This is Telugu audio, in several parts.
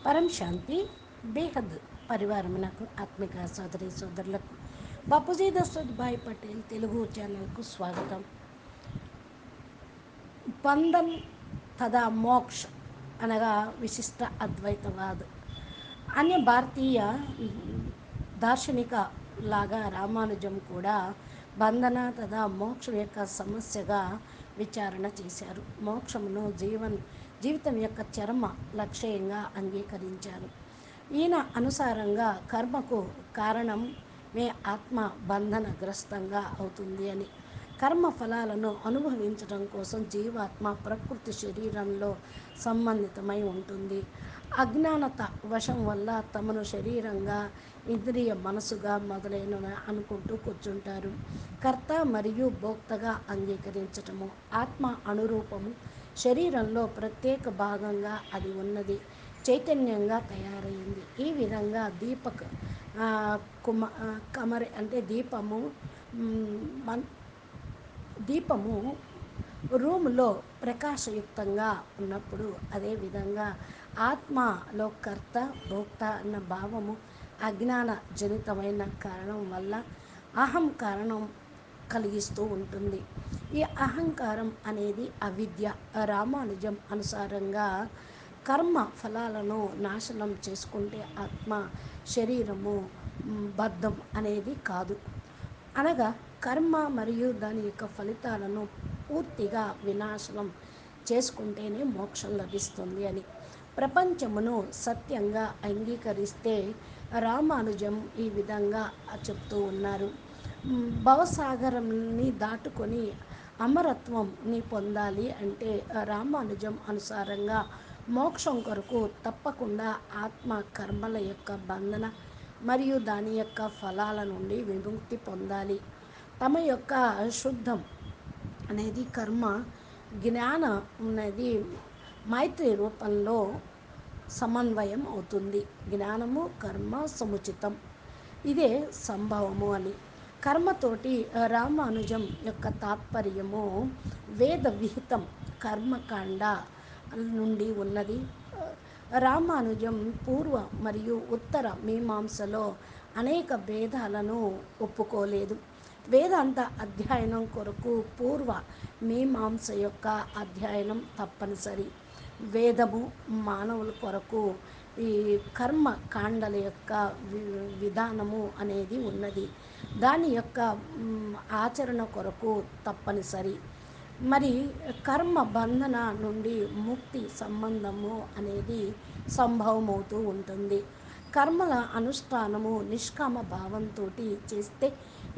పరం శాంతి బేహద్ పరివారమునకు ఆత్మిక సోదరి సోదరులకు బాపూజీ దశరథ్ పటేల్ తెలుగు ఛానల్కు స్వాగతం. బంధన్ తదా మోక్ష అనగా విశిష్ట అద్వైతవాద్. అన్య భారతీయ దార్శనిక లాగా రామానుజం కూడా బంధన తదా మోక్షం యొక్క సమస్యగా విచారణ చేశారు. మోక్షమును జీవితం యొక్క చరమ లక్ష్యంగా అంగీకరించారు. ఈయన అనుసారంగా కర్మకు కారణమే ఆత్మ బంధనగ్రస్తంగా అవుతుంది అని. కర్మ ఫలాలను అనుభవించడం కోసం జీవాత్మ ప్రకృతి శరీరంలో సంబంధితమై ఉంటుంది. అజ్ఞానత వశం వల్ల తమను శరీరంగా, ఇంద్రియ మనసుగా మొదలైనవి అనుకుంటూ కూర్చుంటారు. కర్త మరియు భోక్తగా అంగీకరించటము. ఆత్మ అనురూపము శరీరంలో ప్రత్యేక భాగంగా అది ఉన్నది, చైతన్యంగా తయారైంది. ఈ విధంగా కమరి అంటే దీపము రూములో ప్రకాశయుక్తంగా ఉన్నప్పుడు, అదేవిధంగా ఆత్మలో కర్త భోక్త అన్న భావము అజ్ఞాన జనితమైన కారణం వల్ల అహంకారణం కలిగిస్తూ ఉంటుంది. ఈ అహంకారం అనేది అవిద్య. రామానుజం అనుసారంగా కర్మ ఫలాలను నాశనం చేసుకుంటే ఆత్మ శరీరము బద్ధం అనేది కాదు. అనగా కర్మ మరియు దాని యొక్క ఫలితాలను పూర్తిగా వినాశనం చేసుకుంటేనే మోక్షం లభిస్తుంది అని. ప్రపంచమును సత్యంగా అంగీకరిస్తే రామానుజం ఈ విధంగా చెప్తూ ఉన్నారు. భవసాగరంని దాటుకొని అమరత్వంని పొందాలి అంటే రామానుజం అనుసారంగా మోక్షం కొరకు తప్పకుండా ఆత్మ కర్మల యొక్క బంధన మరియు దాని యొక్క ఫలాల నుండి విముక్తి పొందాలి. తమ యొక్క శుద్ధం అనేది కర్మ, జ్ఞానం అనేది మైత్రి రూపంలో సమన్వయం అవుతుంది. జ్ఞానము కర్మ సముచితం, ఇదే సంభవము అని. కర్మతోటి రామానుజం యొక్క తాత్పర్యము వేద విహితం కర్మకాండ నుండి ఉన్నది. రామానుజం పూర్వ మరియు ఉత్తర మీమాంసలో అనేక భేదాలను ఒప్పుకోలేదు. వేదాంత అధ్యయనం కొరకు పూర్వ మీమాంస యొక్క అధ్యయనం తప్పనిసరి. వేదము మానవుల కొరకు ఈ కర్మ కాండల యొక్క విధానము అనేది ఉన్నది, దాని యొక్క ఆచరణ కొరకు తప్పనిసరి. మరి కర్మ బంధన నుండి ముక్తి సంబంధము అనేది సంభవమవుతూ ఉంటుంది. కర్మల అనుష్ఠానము నిష్కామ భావంతో చేస్తే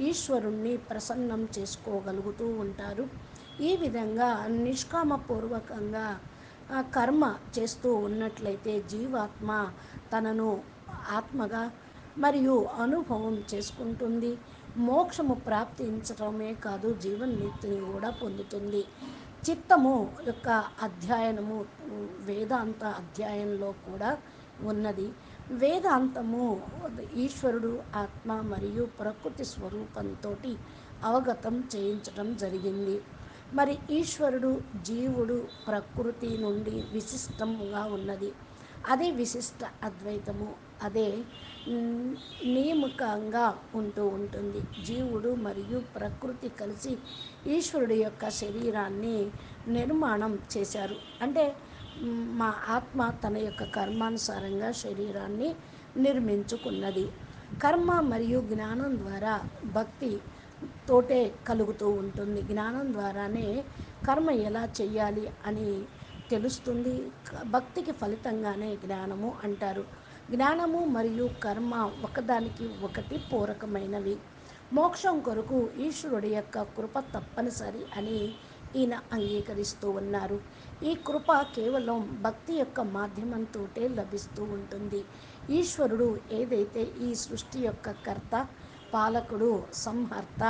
ఈశ్వరుణ్ణి ప్రసన్నం చేసుకోగలుగుతూ ఉంటారు. ఈ విధంగా నిష్కామపూర్వకంగా కర్మ చేస్తూ ఉన్నట్లయితే జీవాత్మ తనను ఆత్మగా మరియు అనుభవం చేసుకుంటుంది. మోక్షము ప్రాప్తించడమే కాదు, జీవన్ముక్తిని కూడా పొందుతుంది. చిత్తము యొక్క అధ్యయనము వేదాంత అధ్యయనంలో కూడా ఉన్నది. వేదాంతము ఈశ్వరుడు ఆత్మ మరియు ప్రకృతి స్వరూపంతో అవగతం చేయించడం జరిగింది. మరి ఈశ్వరుడు జీవుడు ప్రకృతి నుండి విశిష్టంగా ఉన్నది, అదే విశిష్ట అద్వైతము. అదే నియమకంగా ఉంటూ ఉంటుంది. జీవుడు మరియు ప్రకృతి కలిసి ఈశ్వరుడి యొక్క శరీరాన్ని నిర్మాణం చేశారు. అంటే మా ఆత్మ తన యొక్క కర్మానుసారంగా శరీరాన్ని నిర్మించుకున్నది. కర్మ మరియు జ్ఞానం ద్వారా భక్తి తోటే కలుగుతూ ఉంటుంది. జ్ఞానం ద్వారానే కర్మ ఎలా చెయ్యాలి అని తెలుస్తుంది. భక్తికి ఫలితంగానే జ్ఞానము అంటారు. జ్ఞానము మరియు కర్మ ఒకదానికి ఒకటి పూరకమైనవి. మోక్షం కొరకు ఈశ్వరుడి యొక్క కృప తప్పనిసరి అని ఈయన అంగీకరిస్తూ ఉన్నారు. ఈ కృప కేవలం భక్తి యొక్క మాధ్యమంతో లభిస్తూ ఉంటుంది. ఈశ్వరుడు ఏదైతే ఈ సృష్టి యొక్క కర్త, పాలకుడు, సంహర్త,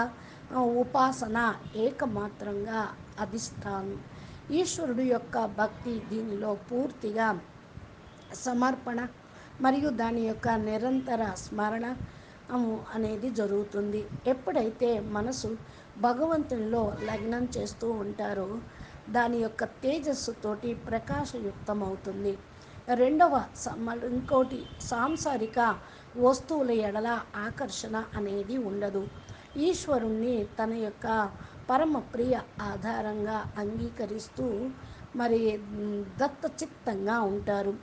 ఉపాసన ఏకమాత్రంగా అధిష్టానం. ఈశ్వరుడు యొక్క భక్తి దీనిలో పూర్తిగా సమర్పణ మరియు దాని యొక్క నిరంతర స్మరణ అనేది జరుగుతుంది. ఎప్పుడైతే మనసు భగవంతునిలో లగ్నం చేస్తూ ఉంటారో దాని యొక్క తేజస్సుతోటి ప్రకాశయుక్తమవుతుంది. రెండవ ఇంకోటి సాంసారిక వస్తువుల ఎడల ఆకర్షణ అనేది ఉండదు. ఈశ్వరుణ్ణి తన యొక్క పరమ ప్రియ ఆధారంగా అంగీకరిస్తూ మరి దత్తచిత్తంగా ఉంటారు.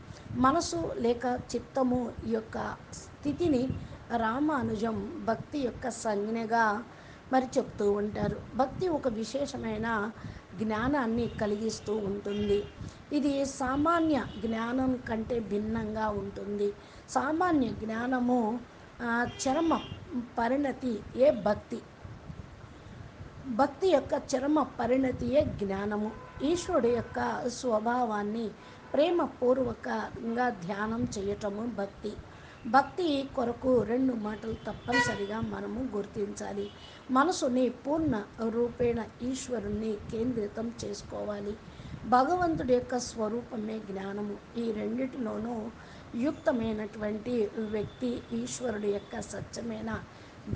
మనసు లేక చిత్తము యొక్క స్థితిని రామానుజం భక్తి యొక్క సంజ్ఞగా మరి చెప్తూ ఉంటారు. భక్తి ఒక విశేషమైన జ్ఞానాన్ని కలిగిస్తూ ఉంటుంది. ఇది సామాన్య జ్ఞానం కంటే భిన్నంగా ఉంటుంది. సామాన్య జ్ఞానము చరమ పరిణతి ఏ భక్తి. భక్తి యొక్క చరమ పరిణతియే జ్ఞానము. ఈశ్వరుడు యొక్క స్వభావాన్ని ప్రేమపూర్వకంగా ధ్యానం చేయటము భక్తి. భక్తి కొరకు రెండు మాటలు తప్పనిసరిగా మనము గుర్తించాలి. మనసుని పూర్ణ రూపేణ ఈశ్వరుణ్ణి కేంద్రితం చేసుకోవాలి. భగవంతుడి యొక్క స్వరూపమే జ్ఞానము. ఈ రెండిటిలోనూ యుక్తమైనటువంటి వ్యక్తి ఈశ్వరుడి యొక్క సత్యమైన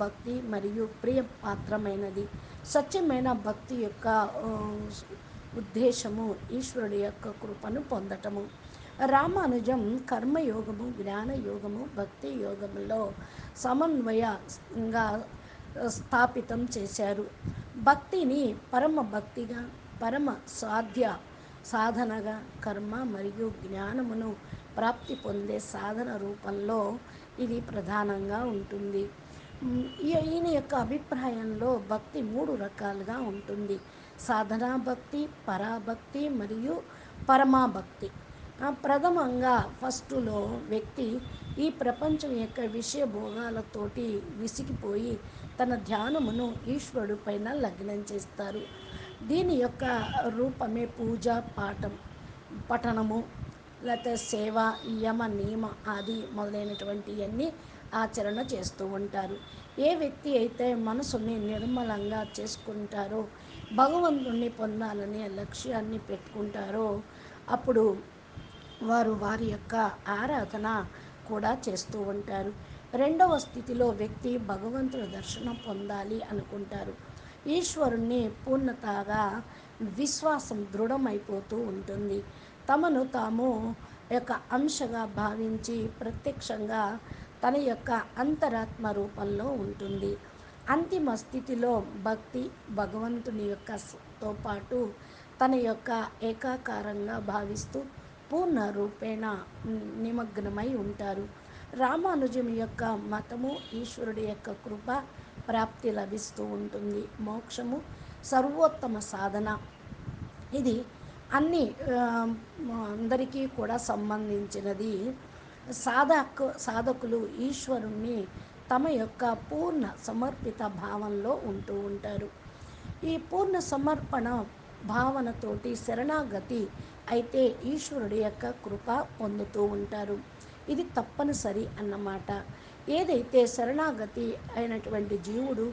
భక్తి మరియు ప్రియపాత్రమైనది. సత్యమైన భక్తి యొక్క ఉద్దేశము ఈశ్వరుడి యొక్క కృపను పొందటము. రామానుజం కర్మయోగము, జ్ఞానయోగము, భక్తి యోగములో సమన్వయంగా స్థాపితం చేశారు. భక్తిని పరమ భక్తిగా, పరమ సాధ్య సాధనగా, కర్మ మరియు జ్ఞానమును ప్రాప్తి పొందే సాధన రూపంలో ఇది ప్రధానంగా ఉంటుంది. ఈయన యొక్క అభిప్రాయంలో భక్తి మూడు రకాలుగా ఉంటుంది. సాధనా భక్తి, పరాభక్తి మరియు పరమాభక్తి. ప్రథమంగా ఫస్టులో వ్యక్తి ఈ ప్రపంచం యొక్క విషయ భోగాలతోటి విసిగిపోయి తన ధ్యానమును ఈశ్వరుడు పైన లగ్నం చేస్తారు. దీని యొక్క రూపమే పూజ, పఠనము, లేకపోతే సేవ, యమ నియమ ఆది మొదలైనటువంటివన్నీ ఆచరణ చేస్తూ ఉంటారు. ఏ వ్యక్తి అయితే మనసుని నిర్మలంగా చేసుకుంటారో, భగవంతుణ్ణి పొందాలనే లక్ష్యాన్ని పెట్టుకుంటారో, అప్పుడు వారు వారి యొక్క ఆరాధన కూడా చేస్తూ ఉంటారు. రెండవ స్థితిలో వ్యక్తి భగవంతుడి దర్శనం పొందాలి అనుకుంటారు. ఈశ్వరుణ్ణి పూర్ణతగా విశ్వాసం దృఢమైపోతూ ఉంటుంది. తమను తాము యొక్క అంశగా భావించి ప్రత్యక్షంగా తన యొక్క అంతరాత్మ రూపంలో ఉంటుంది. అంతిమ స్థితిలో భక్తి భగవంతుని యొక్క తో పాటు తన యొక్క ఏకాకారంగా భావిస్తూ పూర్ణ రూపేణ నిమగ్నమై ఉంటారు. రామానుజం యొక్క మతము ఈశ్వరుడి యొక్క కృప ప్రాప్తి లభిస్తూ ఉంటుంది. మోక్షము సర్వోత్తమ సాధన. ఇది అన్ని అందరికీ కూడా సంబంధించినది. సాధకులు ఈశ్వరుణ్ణి తమ యొక్క పూర్ణ సమర్పిత భావంలో ఉంటూ ఉంటారు. ఈ పూర్ణ సమర్పణ భావనతోటి శరణాగతి అయితే ఈశ్వరుడి యొక్క కృప పొందుతూ ఉంటారు. ఇది తప్పనిసరి అన్నమాట. ఏదైతే శరణాగతి అయినటువంటి జీవుడు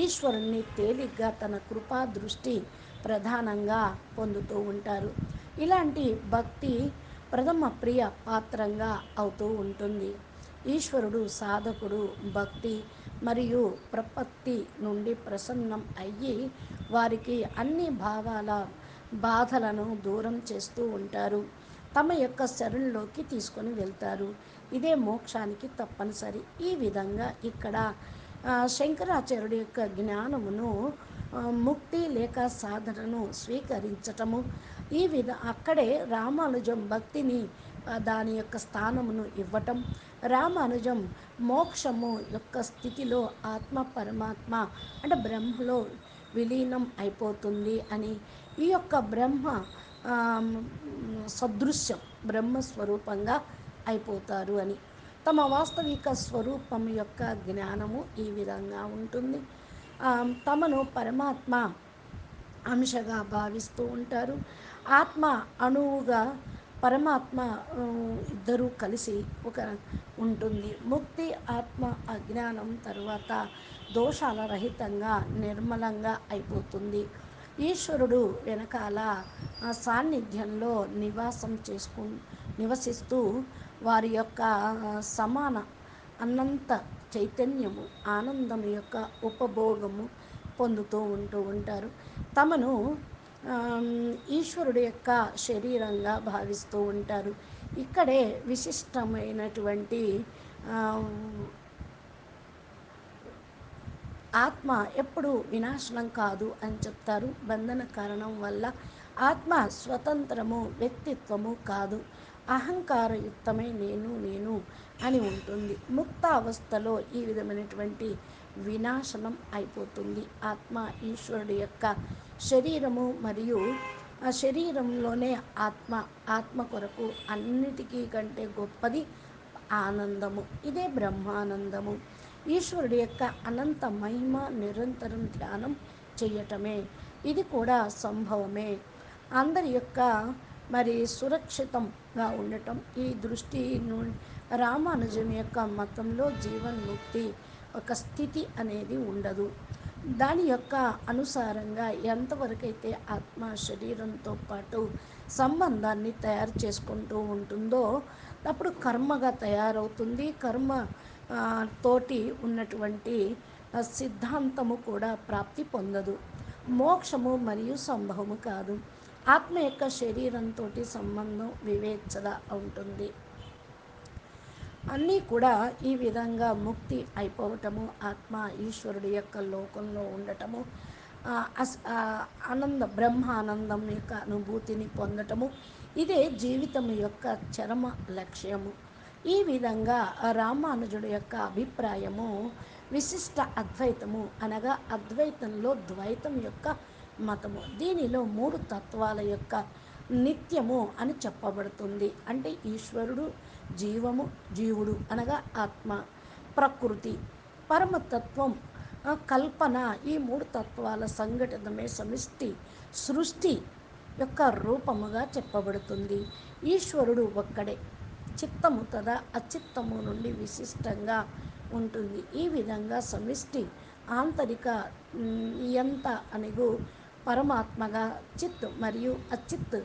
ఈశ్వరుణ్ణి తేలిగ్గా తన కృపా దృష్టి ప్రధానంగా పొందుతూ ఉంటారు. ఇలాంటి భక్తి ప్రథమ ప్రియ పాత్రంగా అవుతూ ఉంటుంది. ఈశ్వరుడు సాధకుడు భక్తి మరియు ప్రపత్తి నుండి ప్రసన్నం అయ్యి వారికి అన్ని బాధలను దూరం చేస్తూ ఉంటారు. తమ యొక్క శరణులోకి తీసుకొని వెళ్తారు. ఇదే మోక్షానికి తప్పనిసరి. ఈ విధంగా ఇక్కడ శంకరాచార్యుడి యొక్క జ్ఞానమును ముక్తి లేక సాధనను స్వీకరించటము. అక్కడే రామానుజం భక్తిని దాని యొక్క స్థానమును ఇవ్వటం. రామానుజం మోక్షము యొక్క స్థితిలో ఆత్మ పరమాత్మ అంటే బ్రహ్మలో విలీనం అయిపోతుంది అని, ఈ యొక్క బ్రహ్మ సదృశ్యం బ్రహ్మస్వరూపంగా అయిపోతారు అని, తమ వాస్తవిక స్వరూపం యొక్క జ్ఞానము ఈ విధంగా ఉంటుంది. తమను పరమాత్మ అంశగా భావిస్తూ ఉంటారు. ఆత్మ అణువుగా పరమాత్మ ఇద్దరూ కలిసి ఒక ఉంటుంది. ముక్తి ఆత్మ అజ్ఞానం తరువాత దోషాల రహితంగా నిర్మలంగా అయిపోతుంది. ఈశ్వరుడు వెనకాల సాన్నిధ్యంలో నివసిస్తూ వారి యొక్క సమాన అనంత చైతన్యము ఆనందం యొక్క ఉపభోగము పొందుతూ ఉంటారు. తమను ఈశ్వరుడు యొక్క శరీరంగా భావిస్తూ ఉంటారు. ఇక్కడే విశిష్టమైనటువంటి ఆ, ఆత్మ ఎప్పుడు వినాశనం కాదు అని చెప్తారు. బంధన కారణం వల్ల ఆత్మ స్వతంత్రము, వ్యక్తిత్వము కాదు, అహంకారయుక్తమే నేను నేను అని ఉంటుంది. ముక్త అవస్థలో ఈ విధమైనటువంటి వినాశనం అయిపోతుంది. ఆత్మ ఈశ్వరుడు యొక్క శరీరము మరియు ఆ శరీరంలోనే ఆత్మ, ఆత్మ కొరకు అన్నిటికీ కంటే గొప్పది ఆనందము. ఇదే బ్రహ్మానందము. ఈశ్వరుడి యొక్క అనంత మహిమ నిరంతరం ధ్యానం చేయటమే. ఇది కూడా సంభవమే. అందరి యొక్క మరి సురక్షితంగా ఉండటం ఈ దృష్టి రామానుజం యొక్క మతంలో జీవన్ముక్తి ఒక స్థితి అనేది ఉండదు. దాని యొక్క అనుసారంగా ఎంతవరకైతే ఆత్మ శరీరంతో పాటు సంబంధాన్ని తయారు చేసుకుంటూ ఉంటుందో అప్పుడు కర్మగా తయారవుతుంది. కర్మ తోటి ఉన్నటువంటి సిద్ధాంతము కూడా ప్రాప్తి పొందదు. మోక్షము మరియు సంభవము కాదు. ఆత్మ యొక్క శరీరంతో సంబంధం వివేచన ఉంటుంది. అన్నీ కూడా ఈ విధంగా ముక్తి అయిపోవటము, ఆత్మ ఈశ్వరుడి యొక్క లోకంలో ఉండటము, ఆనంద బ్రహ్మానందం యొక్క అనుభూతిని పొందటము, ఇదే జీవితం యొక్క చరమ లక్ష్యము. ఈ విధంగా రామానుజుడి యొక్క అభిప్రాయము విశిష్ట అద్వైతము అనగా అద్వైతంలో ద్వైతం యొక్క మతము. దీనిలో మూడు తత్వాల యొక్క నిత్యము అని చెప్పబడుతుంది. అంటే ఈశ్వరుడు, జీవము, జీవుడు అనగా ఆత్మ, ప్రకృతి, పరమతత్వం, కల్పన, ఈ మూడు తత్వాల సంఘటనమే సమిష్టి సృష్టి యొక్క రూపముగా చెప్పబడుతుంది. ఈశ్వరుడు ఒక్కడే. చిత్తము తదా అచిత్తము నుండి విశిష్టంగా ఉంటుంది. ఈ విధంగా సమిష్టి ఆంతరిక నియంత అనిగు పరమాత్మగా చిత్ మరియు అచిత్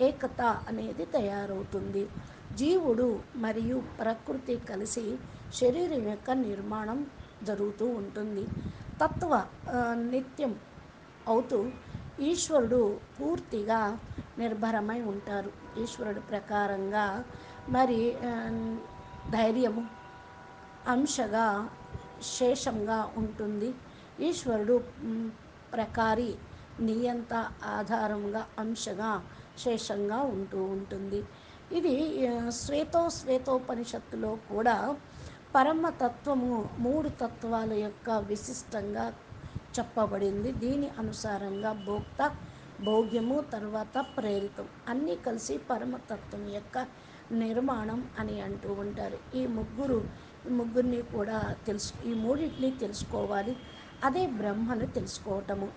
ఏకత అనేది తయారవుతుంది. జీవుడు మరియు ప్రకృతి కలిసి శరీరం యొక్క నిర్మాణం జరుగుతూ ఉంటుంది. తత్వ నిత్యం అవుతూ ఈశ్వరుడు పూర్తిగా నిర్భరమై ఉంటారు. ఈశ్వరుడు ప్రకారంగా మరి ధైర్యము అంశగా శేషంగా ఉంటుంది. ఈశ్వరుడు ప్రకారి నియంత ఆధారంగా అంశగా శేషంగా ఉంటూ ఉంటుంది. ఇది శ్వేతోపనిషత్తులో కూడా పరమతత్వము మూడు తత్వాల యొక్క విశిష్టంగా చెప్పబడింది. దీని అనుసారంగా భోక్త, భోగ్యము, తర్వాత ప్రేరితం అన్నీ కలిసి పరమతత్వం యొక్క నిర్మాణం అని అంటూ ఉంటారు. ఈ ముగ్గురిని కూడా ఈ మూడింటిని తెలుసుకోవాలి. అదే బ్రహ్మను తెలుసుకోవటము.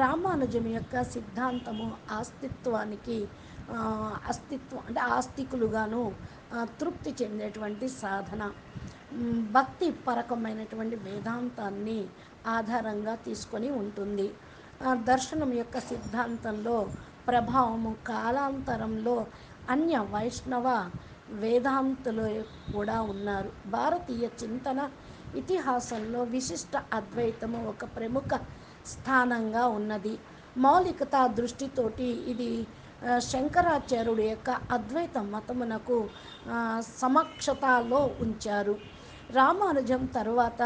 రామానుజం యొక్క సిద్ధాంతము ఆస్తిత్వానికి అస్తిత్వం అంటే ఆస్తికులుగాను తృప్తి చెందేటువంటి సాధన, భక్తి పరకమైనటువంటి వేదాంతాన్ని ఆధారంగా తీసుకొని ఉంటుంది. దర్శనం యొక్క సిద్ధాంతంలో ప్రభావము కాలాంతరంలో అన్య వైష్ణవ వేదాంతులు కూడా ఉన్నారు. భారతీయ చింతన ఇతిహాసంలో విశిష్ట అద్వైతము ఒక ప్రముఖ స్థానంగా ఉన్నది. మౌలికత దృష్టితోటి ఇది శంకరాచార్యుడి యొక్క అద్వైత మతమునకు సమక్షతలో ఉంచారు. రామానుజం తర్వాత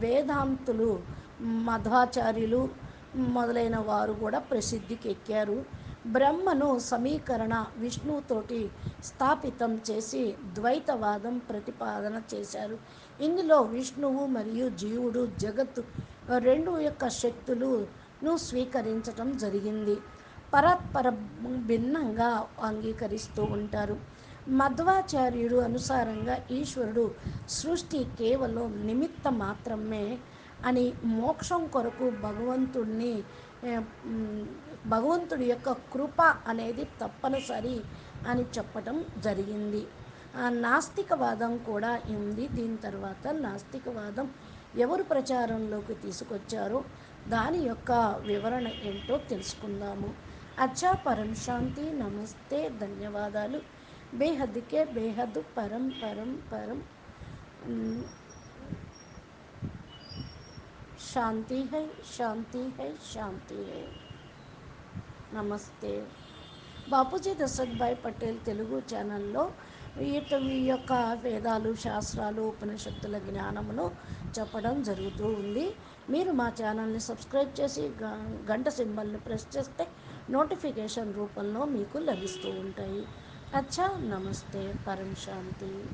వేదాంతులు, మధ్వాచార్యులు మొదలైన వారు కూడా ప్రసిద్ధికి ఎక్కారు. బ్రహ్మను సమీకరణ విష్ణువుతోటి స్థాపితం చేసి ద్వైతవాదం ప్రతిపాదన చేశారు. ఇందులో విష్ణువు మరియు జీవుడు, జగత్తు రెండు యొక్క శక్తులను స్వీకరించటం జరిగింది. పరస్పర భిన్నంగా అంగీకరిస్తూ ఉంటారు. మధ్వాచార్యుడు అనుసారంగా ఈశ్వరుడు సృష్టి కేవలం నిమిత్త మాత్రమే అని, మోక్షం కొరకు భగవంతుడి యొక్క కృప అనేది తప్పనిసరి అని చెప్పటం జరిగింది. నాస్తికవాదం కూడా ఉంది. దీని తర్వాత నాస్తికవాదం ఎవరు ప్రచారంలోకి తీసుకొచ్చారో దాని యొక్క వివరణ ఏంటో తెలుసుకుందాము. అచ్చా, పరం శాంతి. నమస్తే, ధన్యవాదాలు. బేహద్కే బేహద్ పరం పరం పరం శాంతి హై, శాంతి హై, శాంతి హై. నమస్తే. బాపూజీ దశరథ్ భాయ్ పటేల్ తెలుగు ఛానల్లో ఈ యొక్క వేదాలు శాస్త్రాలు ఉపనిషత్తుల జ్ఞానమును చెప్పడం జరుగుతూ ఉంది. మీరు మా ఛానల్ని సబ్స్క్రైబ్ చేసి గంట సింబల్ని ప్రెస్ చేస్తే నోటిఫికేషన్ రూపంలో మీకు లభిస్తూ ఉంటాయి. అచ్చా, నమస్తే, పరం శాంతి.